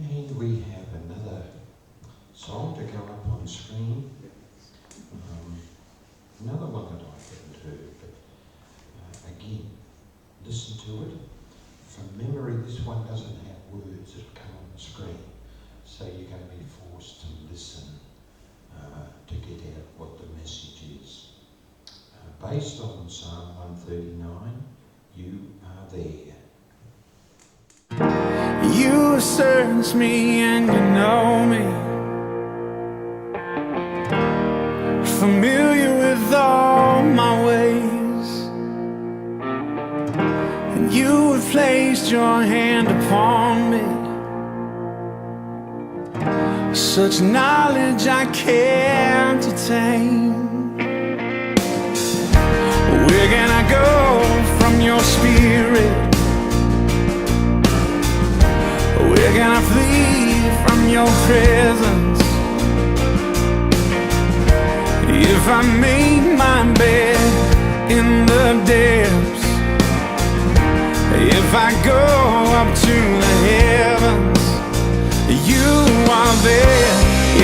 And we have another song to go up on screen. Another one that I haven't heard, but again, listen to it. From memory, this one doesn't have words that come on the screen, so you're going to be forced to listen to get out what the message is. Based on Psalm 139, You Are There. You search me and you know me, familiar with all my ways, and you have placed your hand upon me, such knowledge I can't attain. Where can I go from your spirit? Where can I flee from your presence? If I make my bed in the depths, if I go up to the heavens, you are there.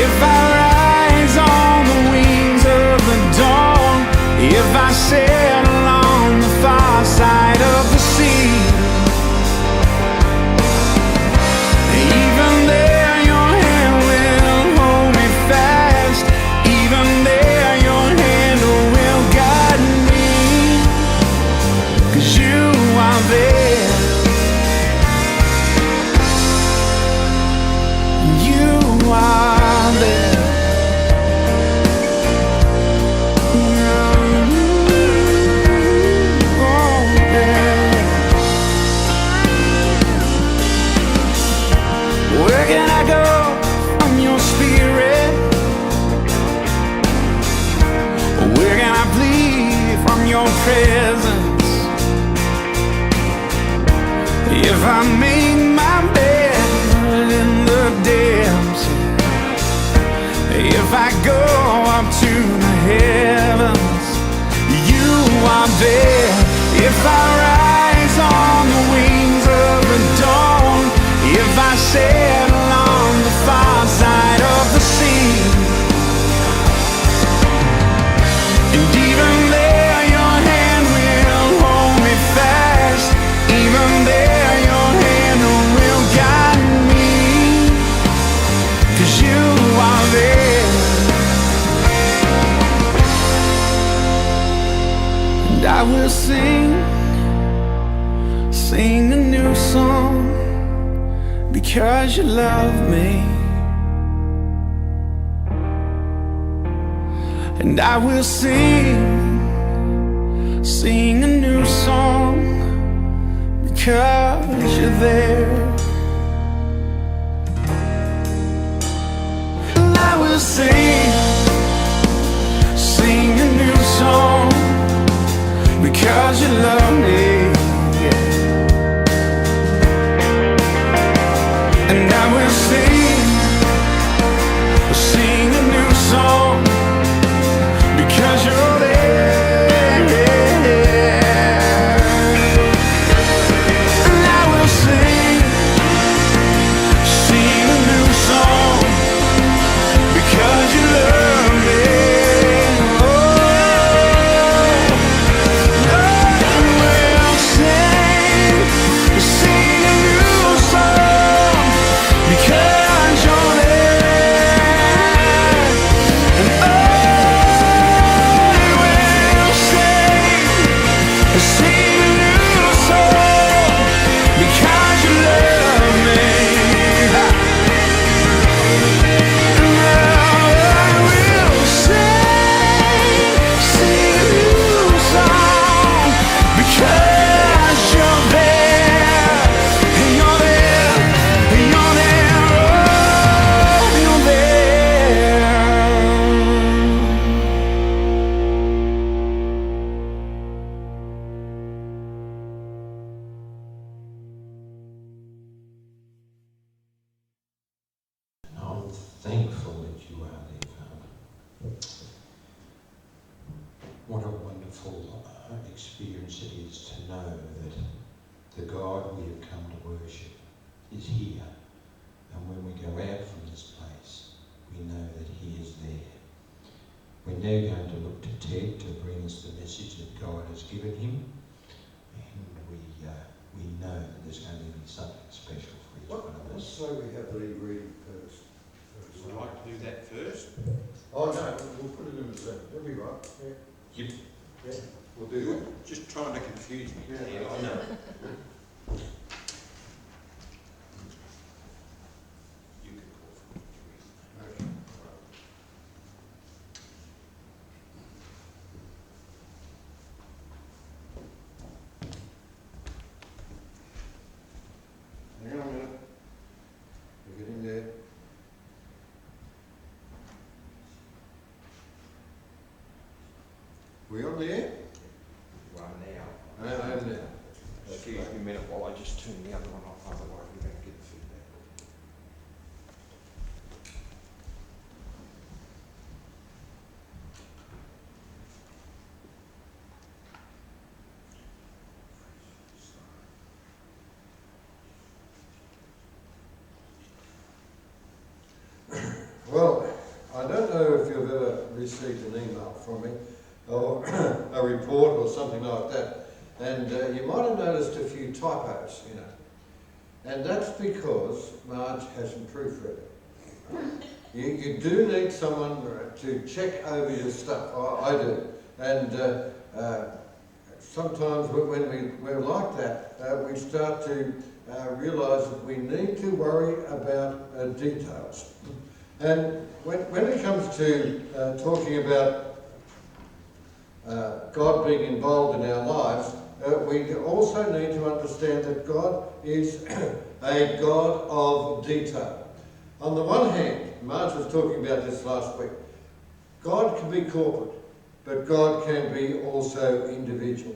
If I rise on the wings of the dawn, if I sail along the far side of the sea, even there your hand will hold me fast. Even there your hand will guide me, 'cause you are there. You are there. Where can I go from your spirit? Where can I flee from your presence? If I make my bed in the depths, if I go up to the heavens, you are there. If I rise on the wings of the dawn, if I sail along the far side of the sea, and even there your hand will hold me fast. Even there your hand will guide me, 'cause you are there. And I will sing a new song, because you love me. And I will sing a new song, because you're there. And I will sing a new song, because you love me. And I will sing a new song, because you're there. And I will sing a new song, because you love me. Oh, I will sing a new song, because you're there. And oh, I will sing a new song, because you love me. And I will sing a new song, because you're there. And you're there. And you're there. Oh, you're there. I'm thankful that you are there, Father. What a wonderful experience it is to know that the God we have come to worship is here, and now going to look to Ted to bring us the message that God has given him, and we know that there's going to be something special for each one of Let's us. say we have the reading first. Would you like to do that first? Oh no, we'll put it in the second. That'll be right. Yeah. Yep. Yeah. We'll do You're that. just trying to confuse me. Yeah, Ted, I know. You can call for it. Okay. Hang on a minute. We're getting there. We on the air? Right now. I am now. Excuse me a minute while I just turn the other one off, otherwise we're going to get the feedback. Well, I don't know if you've ever received an email from me or a report or something like that, and you might have noticed a few typos, you know, and that's because Marge hasn't proofread it. You do need someone to check over your stuff. I do, and sometimes when we're like that, we start to realise that we need to worry about details. And when it comes to talking about God being involved in our lives, we also need to understand that God is a God of detail. On the one hand, Marge was talking about this last week, God can be corporate, but God can be also individual.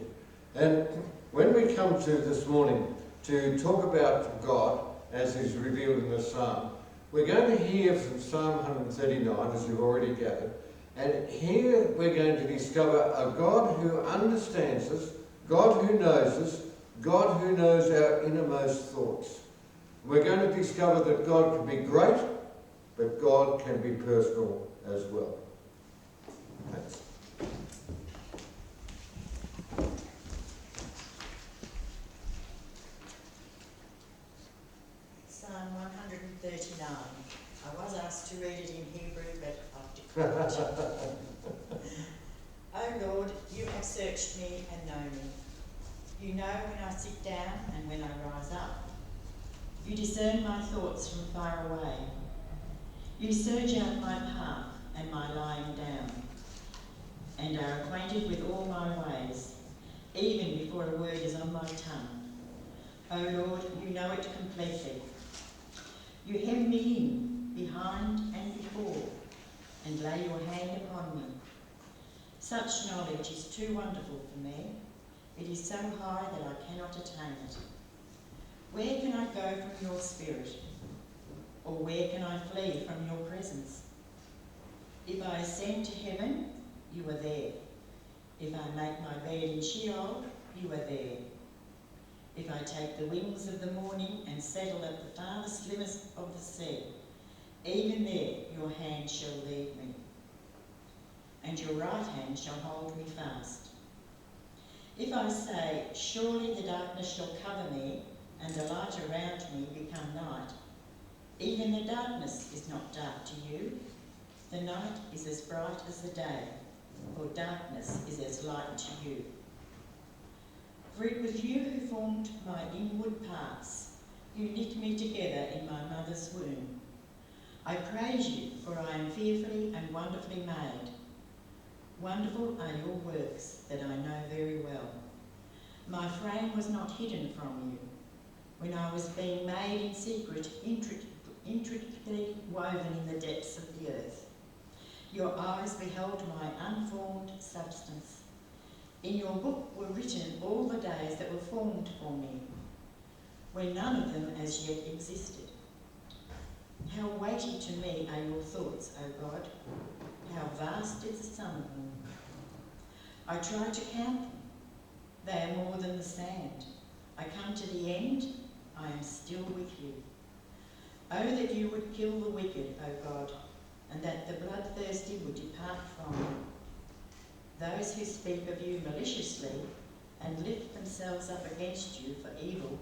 And when we come to this morning to talk about God as is revealed in the Psalm, we're going to hear from Psalm 139, as we've already gathered, and here we're going to discover a God who understands us, God who knows us, God who knows our innermost thoughts. We're going to discover that God can be great, but God can be personal as well. Thanks. Psalm 139. I was asked to read it in Hebrew, but I've declined. O Lord, you have searched me and know me. You know when I sit down and when I rise up. You discern my thoughts from far away. You search out my path and my lying down, and are acquainted with all my ways, even before a word is on my tongue. O Lord, you know it completely. You hem me in, behind and before, and lay your hand upon me. Such knowledge is too wonderful for me. It is so high that I cannot attain it. Where can I go from your spirit? Or where can I flee from your presence? If I ascend to heaven, you are there. If I make my bed in Sheol, you are there. If I take the wings of the morning and settle at the farthest limits of the sea, even there your hand shall lead me, and your right hand shall hold me fast. If I say, surely the darkness shall cover me, and the light around me become night, even the darkness is not dark to you. The night is as bright as the day, for darkness is as light to you. For it was you who formed my inward parts. You knit me together in my mother's womb. I praise you, for I am fearfully and wonderfully made. Wonderful are your works that I know very well. My frame was not hidden from you, when I was being made in secret, intricately woven in the depths of the earth. Your eyes beheld my unformed substance. In your book were written all the days that were formed for me, when none of them as yet existed. How weighty to me are your thoughts, O God! How vast is the sum of them! I try to count them. They are more than the sand. I come to the end. I am still with you. Oh, that you would kill the wicked, O God, and that the bloodthirsty would depart from you. those who speak of you maliciously and lift themselves up against you for evil.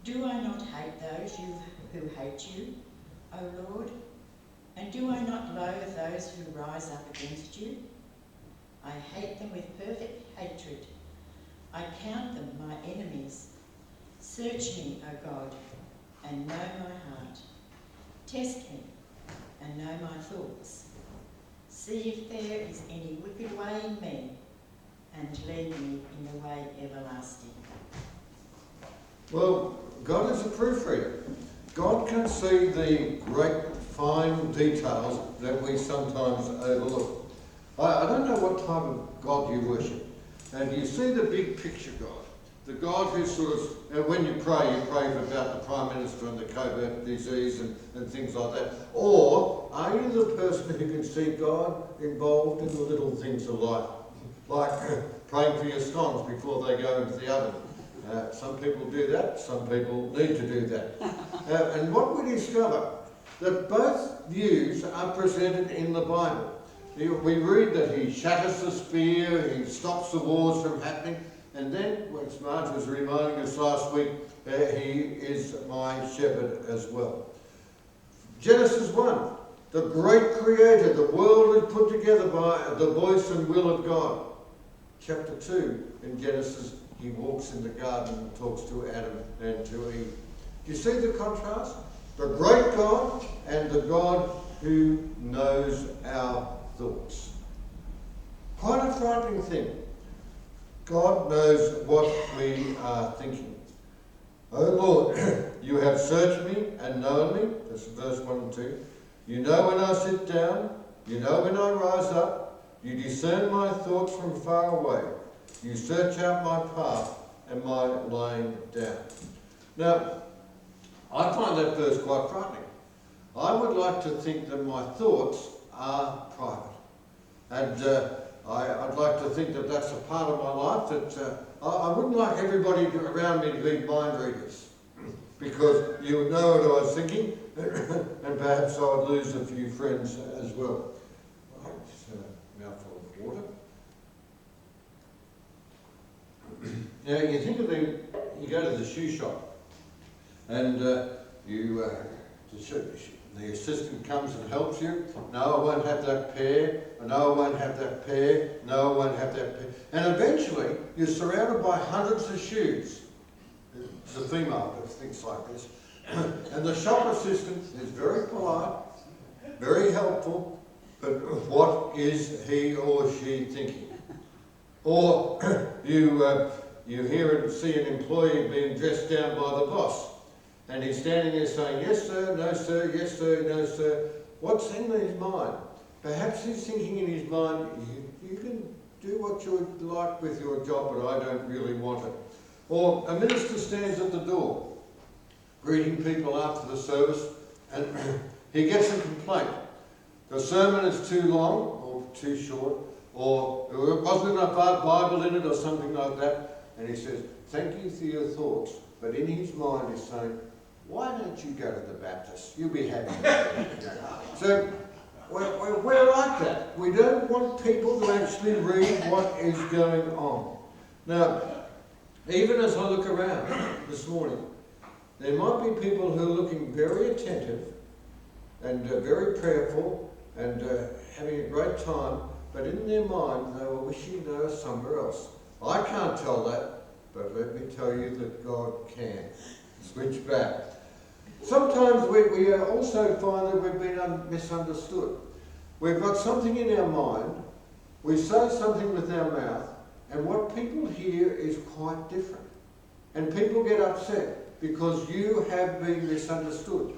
Do I not hate those who hate you, O Lord? And do I not loathe those who rise up against you? I hate them with perfect hatred. I count them my enemies. Search me, O God, and know my heart. Test me and know my thoughts. See if there is any wicked way in me, and lead me in the way everlasting. Well, God is a proofreader. God can see the great fine details that we sometimes overlook. I don't know what type of God you worship. And you see the big picture God. The God who sort of, when you pray for about the Prime Minister and the COVID disease and things like that. Or are you the person who can see God involved in the little things of life? Like praying for your scones before they go into the oven. Some people do that, some people need to do that. And what we discover, that both views are presented in the Bible. We read that he shatters the spear, he stops the wars from happening, and then, as Marge was reminding us last week, he is my shepherd as well. Genesis 1, the great creator, the world is put together by the voice and will of God. Chapter 2 in Genesis, he walks in the garden and talks to Adam and to Eve. Do you see the contrast? The great God and the God who knows our thoughts. Quite a frightening thing. God knows what we are thinking. O Lord, you have searched me and known me. That's verse 1 and 2. You know when I sit down. You know when I rise up. You discern my thoughts from far away. You search out my path and my lying down. Now, I find that verse quite frightening. I would like to think that my thoughts are private. And I'd like to think that that's a part of my life that I wouldn't like everybody around me to be mind readers. Because you would know what I was thinking, and perhaps I would lose a few friends as well. Right, just a mouthful of water. Now you think of you go to the shoe shop, and the assistant comes and helps you. No, I won't have that pair. No, I won't have that pair. No, I won't have that pair. And eventually, you're surrounded by hundreds of shoes. It's a female that thinks like this. And the shop assistant is very polite, very helpful, but what is he or she thinking? Or you hear and see an employee being dressed down by the boss, and he's standing there saying, yes sir, no sir, yes sir, no sir. What's in his mind? Perhaps he's thinking in his mind, you can do what you like with your job, but I don't really want it. Or a minister stands at the door, greeting people after the service, and he gets a complaint. The sermon is too long, or too short, or there wasn't enough Bible in it, or something like that. And he says, thank you for your thoughts. But in his mind he's saying, why don't you go to the Baptist? You'll be happy. So we're like that. We don't want people to actually read what is going on. Now, even as I look around this morning, there might be people who are looking very attentive and very prayerful and having a great time, but in their mind they were wishing they were somewhere else. I can't tell that, but let me tell you that God can. Switch back. Sometimes we also find that we've been misunderstood. We've got something in our mind, we say something with our mouth, and what people hear is quite different. And people get upset because you have been misunderstood.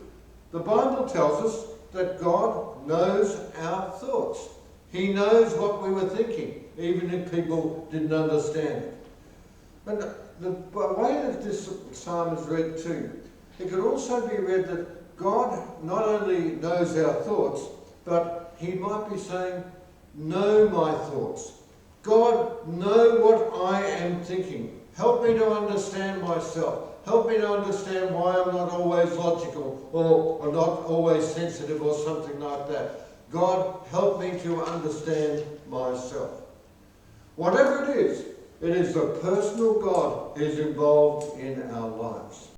The Bible tells us that God knows our thoughts. He knows what we were thinking, even if people didn't understand it. But the way that this psalm is read too, it could also be read that God not only knows our thoughts, but he might be saying, know my thoughts. God, know what I am thinking. Help me to understand myself. Help me to understand why I'm not always logical or not always sensitive or something like that. God, help me to understand myself. Whatever it is the personal God who's involved in our lives.